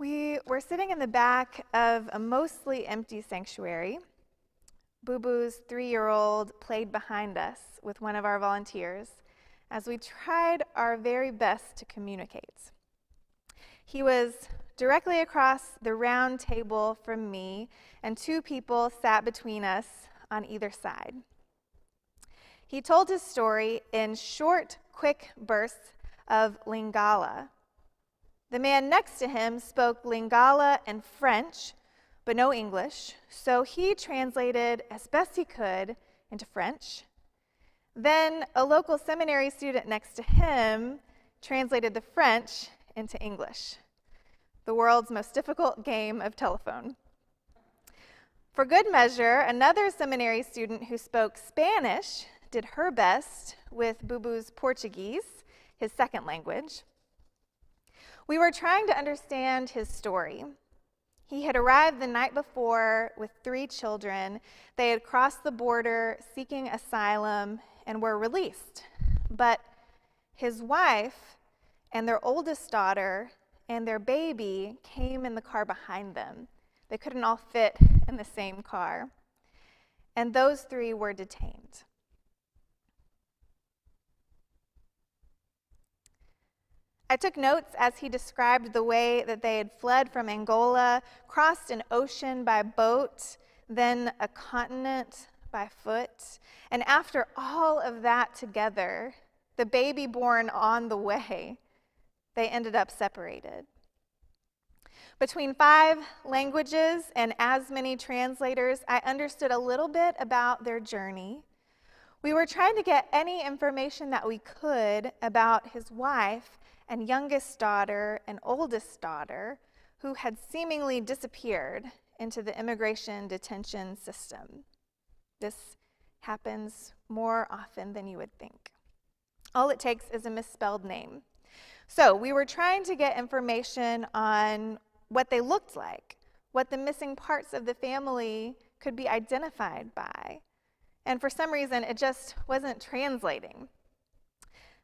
We were sitting in the back of a mostly empty sanctuary. Boo Boo's 3-year-old played behind us with one of our volunteers as we tried our very best to communicate. He was directly across the round table from me, and 2 people sat between us on either side. He told his story in short, quick bursts of Lingala. The man next to him spoke Lingala and French, but no English, so he translated as best he could into French. Then a local seminary student next to him translated the French into English, the world's most difficult game of telephone. For good measure, another seminary student who spoke Spanish did her best with Boo Boo's Portuguese, his second language. We were trying to understand his story. He had arrived the night before with 3 children. They had crossed the border seeking asylum and were released. But his wife and their oldest daughter and their baby came in the car behind them. They couldn't all fit in the same car. And those 3 were detained. I took notes as he described the way that they had fled from Angola, crossed an ocean by boat, then a continent by foot. And after all of that together, the baby born on the way, they ended up separated. Between 5 languages and as many translators, I understood a little bit about their journey. We were trying to get any information that we could about his wife and youngest daughter and oldest daughter, who had seemingly disappeared into the immigration detention system. This happens more often than you would think. All it takes is a misspelled name. So we were trying to get information on what they looked like, what the missing parts of the family could be identified by. And for some reason, it just wasn't translating.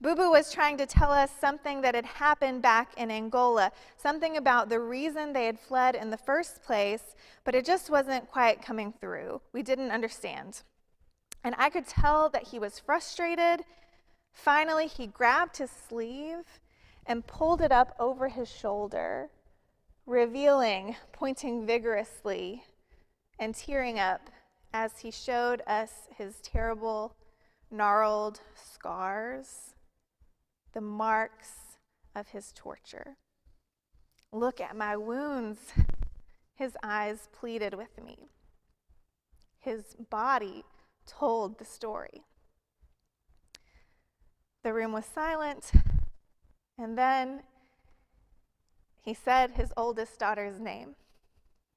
Boo Boo was trying to tell us something that had happened back in Angola, something about the reason they had fled in the first place, but it just wasn't quite coming through. We didn't understand. And I could tell that he was frustrated. Finally, he grabbed his sleeve and pulled it up over his shoulder, revealing, pointing vigorously, and tearing up as he showed us his terrible, gnarled scars, the marks of his torture. "Look at my wounds," his eyes pleaded with me. His body told the story. The room was silent, and then he said his oldest daughter's name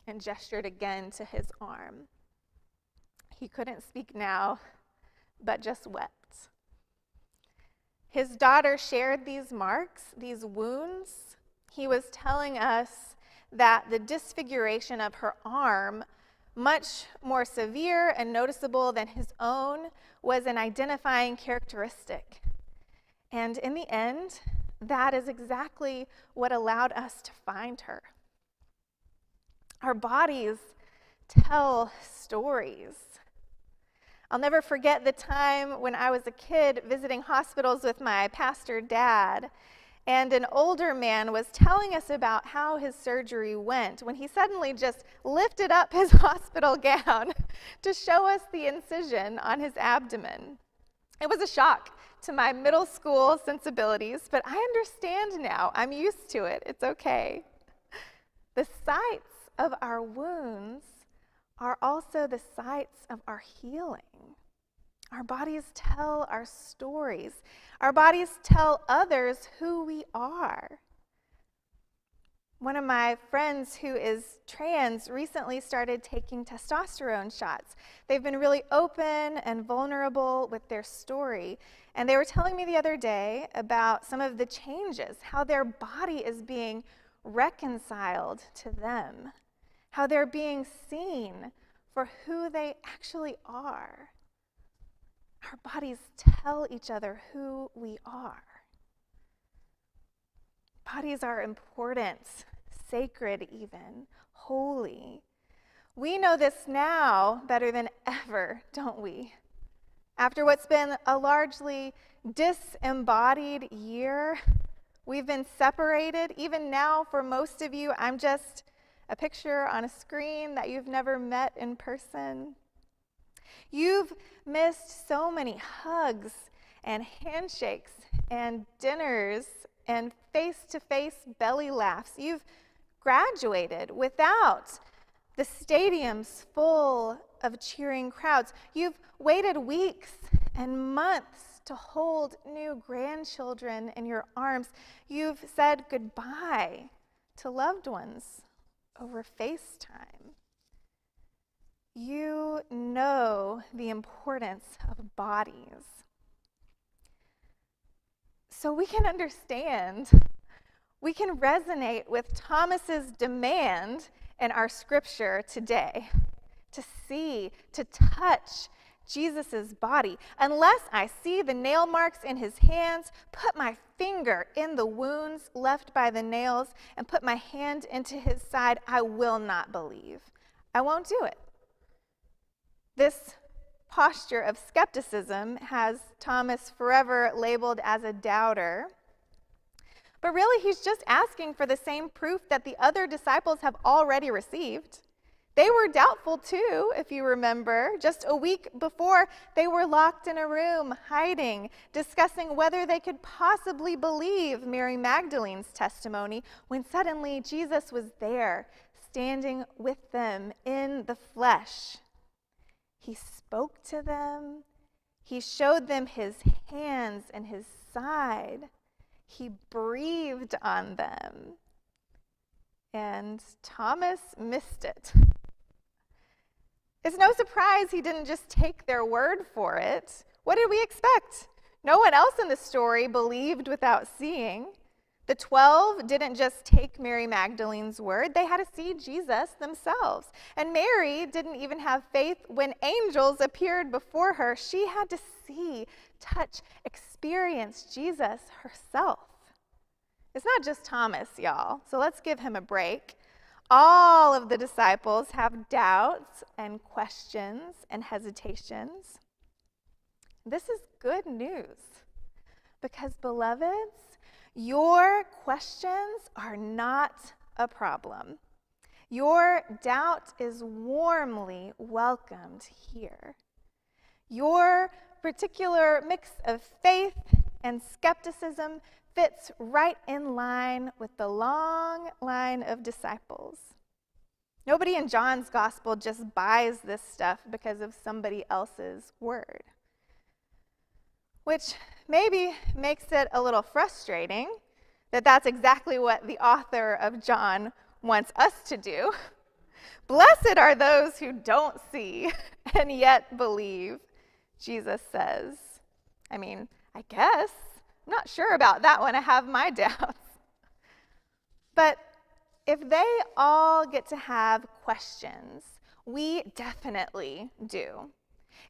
and gestured again to his arm. He couldn't speak now, but just wept. His daughter shared these marks, these wounds. He was telling us that the disfiguration of her arm, much more severe and noticeable than his own, was an identifying characteristic. And in the end, that is exactly what allowed us to find her. Our bodies tell stories. I'll never forget the time when I was a kid visiting hospitals with my pastor dad, and an older man was telling us about how his surgery went when he suddenly just lifted up his hospital gown to show us the incision on his abdomen. It was a shock to my middle school sensibilities, but I understand now. I'm used to it. It's okay. The sites of our wounds are also the sites of our healing. Our bodies tell our stories. Our bodies tell others who we are. One of my friends who is trans recently started taking testosterone shots. They've been really open and vulnerable with their story. And they were telling me the other day about some of the changes, how their body is being reconciled to them, how they're being seen for who they actually are. Our bodies tell each other who we are. Bodies are important, sacred even, holy. We know this now better than ever, don't we? After what's been a largely disembodied year, we've been separated. Even now, for most of you, I'm just a picture on a screen that you've never met in person. You've missed so many hugs and handshakes and dinners and face-to-face belly laughs. You've graduated without the stadiums full of cheering crowds. You've waited weeks and months to hold new grandchildren in your arms. You've said goodbye to loved ones over FaceTime. You know the importance of bodies. So we can understand, we can resonate with Thomas's demand in our scripture today to see, to touch Jesus' body. Unless I see the nail marks in his hands, put my finger in the wounds left by the nails, and put my hand into his side, I will not believe. I won't do it. This posture of skepticism has Thomas forever labeled as a doubter. But really, he's just asking for the same proof that the other disciples have already received. They were doubtful too, if you remember. Just a week before, they were locked in a room, hiding, discussing whether they could possibly believe Mary Magdalene's testimony, when suddenly Jesus was there, standing with them in the flesh. He spoke to them. He showed them his hands and his side. He breathed on them. And Thomas missed it. It's no surprise he didn't just take their word for it. What did we expect? No one else in the story believed without seeing. The 12 didn't just take Mary Magdalene's word. They had to see Jesus themselves. And Mary didn't even have faith when angels appeared before her. She had to see, touch, experience Jesus herself. It's not just Thomas, y'all, so let's give him a break. All of the disciples have doubts and questions and hesitations. This is good news because, beloveds, your questions are not a problem. Your doubt is warmly welcomed here. Your particular mix of faith and skepticism fits right in line with the long line of disciples. Nobody in John's gospel just buys this stuff because of somebody else's word, which maybe makes it a little frustrating that that's exactly what the author of John wants us to do. Blessed are those who don't see and yet believe, Jesus says. I mean, I guess. I'm not sure about that one. I have my doubts. But if they all get to have questions, we definitely do.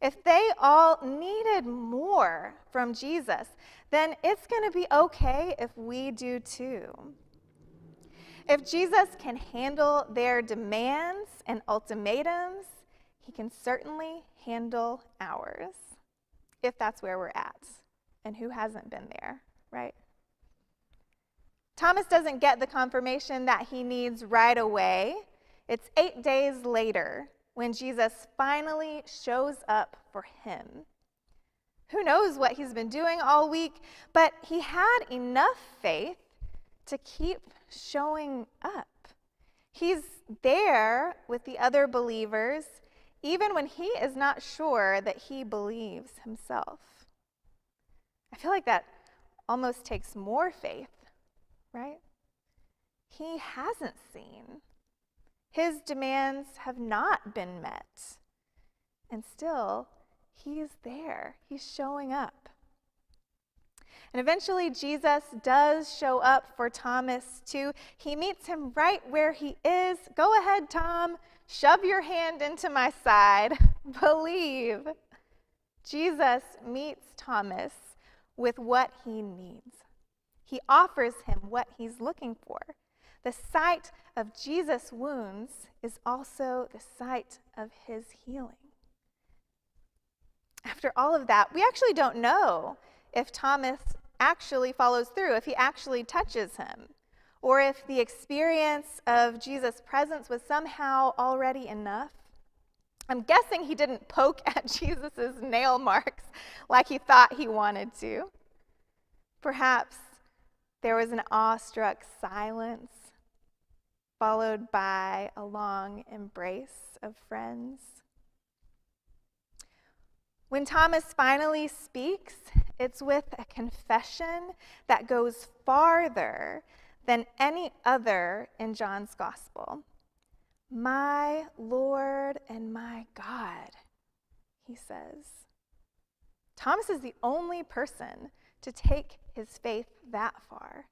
If they all needed more from Jesus, then it's going to be okay if we do too. If Jesus can handle their demands and ultimatums, he can certainly handle ours, if that's where we're at. And who hasn't been there, right? Thomas doesn't get the confirmation that he needs right away. It's 8 days later when Jesus finally shows up for him. Who knows what he's been doing all week, but he had enough faith to keep showing up. He's there with the other believers, even when he is not sure that he believes himself. I feel like that almost takes more faith, right? He hasn't seen. His demands have not been met. And still, he's there. He's showing up. And eventually, Jesus does show up for Thomas, too. He meets him right where he is. Go ahead, Tom. Shove your hand into my side. Believe. Jesus meets Thomas with what he needs. He offers him what he's looking for, The sight of Jesus' wounds is also the sight of his healing. After all of that, we actually don't know if Thomas actually follows through, if he actually touches him, or if the experience of Jesus' presence was somehow already enough. I'm guessing he didn't poke at Jesus' nail marks like he thought he wanted to. Perhaps there was an awestruck silence, followed by a long embrace of friends. When Thomas finally speaks, it's with a confession that goes farther than any other in John's gospel. "My Lord and my God," he says. Thomas is the only person to take his faith that far.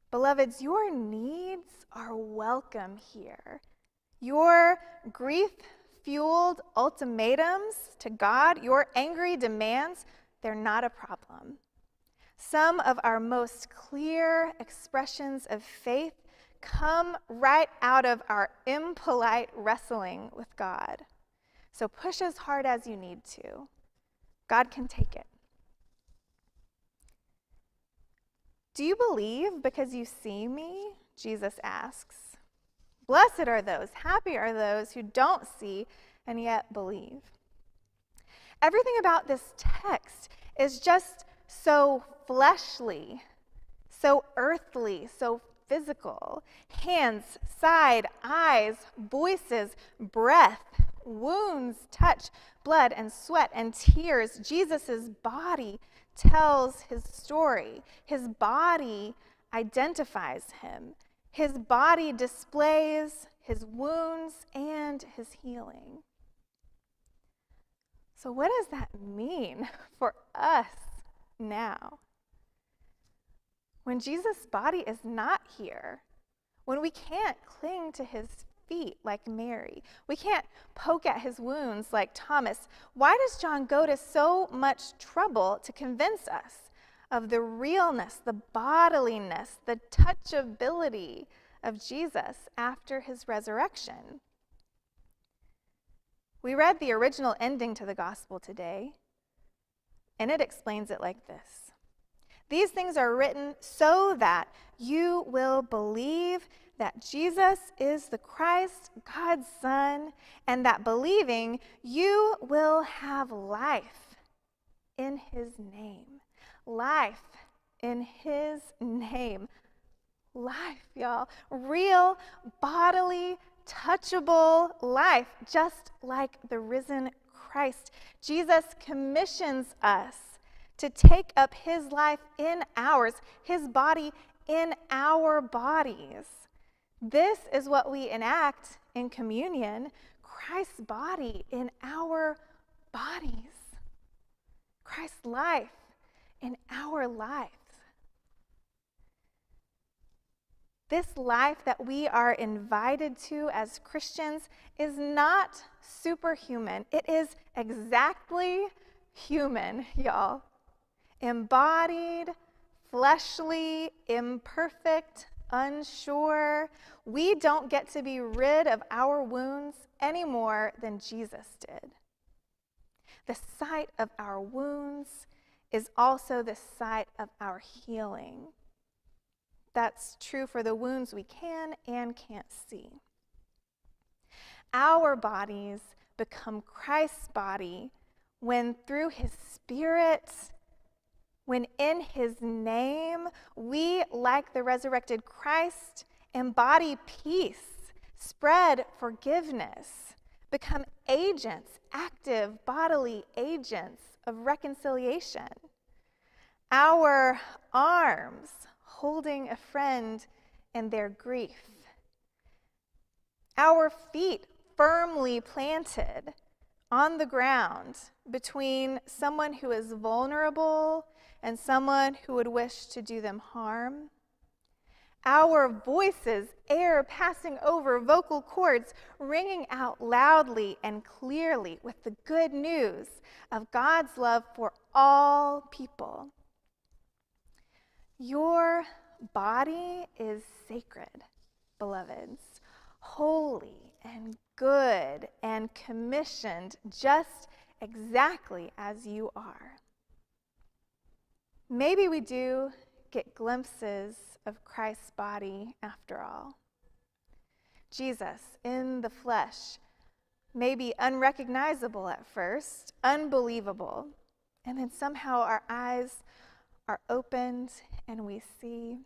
Beloveds, your needs are welcome here. Your grief-fueled ultimatums to God, your angry demands, they're not a problem. Some of our most clear expressions of faith come right out of our impolite wrestling with God. So push as hard as you need to. God can take it. "Do you believe because you see me?" Jesus asks. Blessed are those, happy are those who don't see and yet believe. Everything about this text is just so fleshly, so earthly, so physical. Hands, side, eyes, voices, breath, wounds, touch, blood and sweat and tears. Jesus' body tells his story. His body identifies him. His body displays his wounds and his healing. So what does that mean for us now? When Jesus' body is not here, when we can't cling to his feet like Mary, we can't poke at his wounds like Thomas, why does John go to so much trouble to convince us of the realness, the bodiliness, the touchability of Jesus after his resurrection? We read the original ending to the gospel today, and it explains it like this. "These things are written so that you will believe that Jesus is the Christ, God's Son, and that believing you will have life in his name." Life in his name. Life, y'all. Real, bodily, touchable life, just like the risen Christ. Jesus commissions us to take up his life in ours, his body in our bodies. This is what we enact in communion, Christ's body in our bodies. Christ's life in our lives. This life that we are invited to as Christians is not superhuman. It is exactly human, y'all. Embodied, fleshly, imperfect, unsure. We don't get to be rid of our wounds any more than Jesus did. The sight of our wounds is also the sight of our healing. That's true for the wounds we can and can't see. Our bodies become Christ's body when through his Spirit, when in his name, we, like the resurrected Christ, embody peace, spread forgiveness, become agents, active bodily agents of reconciliation. Our arms holding a friend in their grief. Our feet firmly planted on the ground between someone who is vulnerable and someone who would wish to do them harm. Our voices, air passing over vocal cords, ringing out loudly and clearly with the good news of God's love for all people. Your body is sacred, beloveds, holy and good and commissioned just exactly as you are. Maybe we do get glimpses of Christ's body after all. Jesus in the flesh may be unrecognizable at first, unbelievable, and then somehow our eyes are opened and we see.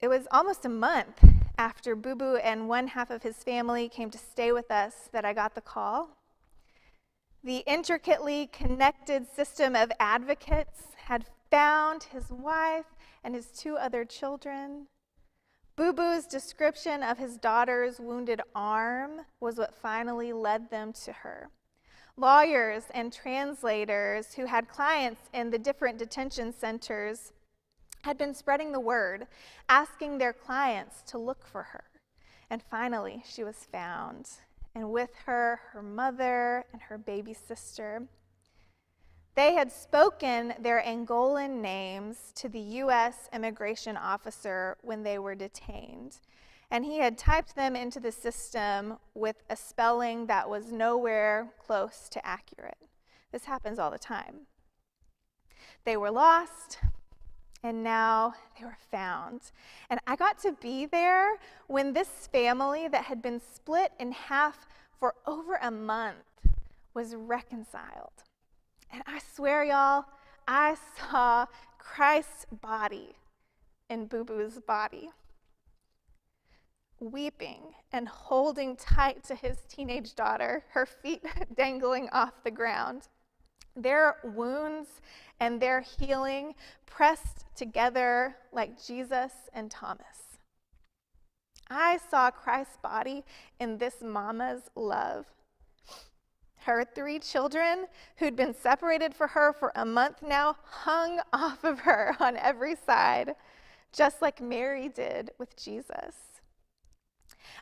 It was almost a month after Boo Boo and one half of his family came to stay with us that I got the call. The intricately connected system of advocates had found his wife and his 2 other children. Boo Boo's description of his daughter's wounded arm was what finally led them to her. Lawyers and translators who had clients in the different detention centers had been spreading the word, asking their clients to look for her. And finally, she was found. And with her, her mother and her baby sister. They had spoken their Angolan names to the U.S. immigration officer when they were detained. And he had typed them into the system with a spelling that was nowhere close to accurate. This happens all the time. They were lost, and now they were found. And I got to be there when this family that had been split in half for over a month was reconciled. And I swear, y'all, I saw Christ's body in Boo Boo's body, weeping and holding tight to his teenage daughter, her feet dangling off the ground. Their wounds and their healing pressed together like Jesus and Thomas. I saw Christ's body in this mama's love. Her 3 children, who'd been separated from her for a month now, hung off of her on every side, just like Mary did with Jesus.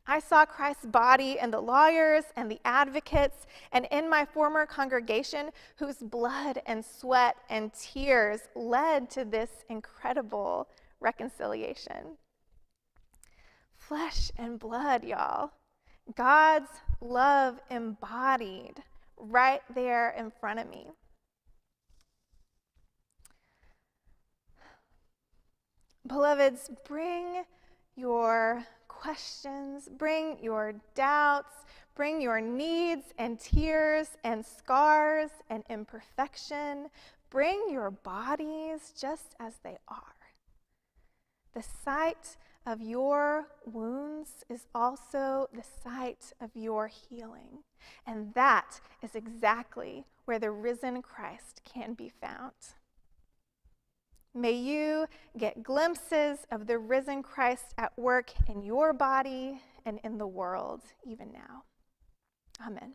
I saw Christ's body in the lawyers and the advocates and in my former congregation whose blood and sweat and tears led to this incredible reconciliation. Flesh and blood, y'all. God's love embodied right there in front of me. Beloveds, bring your questions, bring your doubts, bring your needs and tears and scars and imperfection. Bring your bodies just as they are. The sight of your wounds is also the site of your healing. And that is exactly where the risen Christ can be found. May you get glimpses of the risen Christ at work in your body and in the world even now. Amen.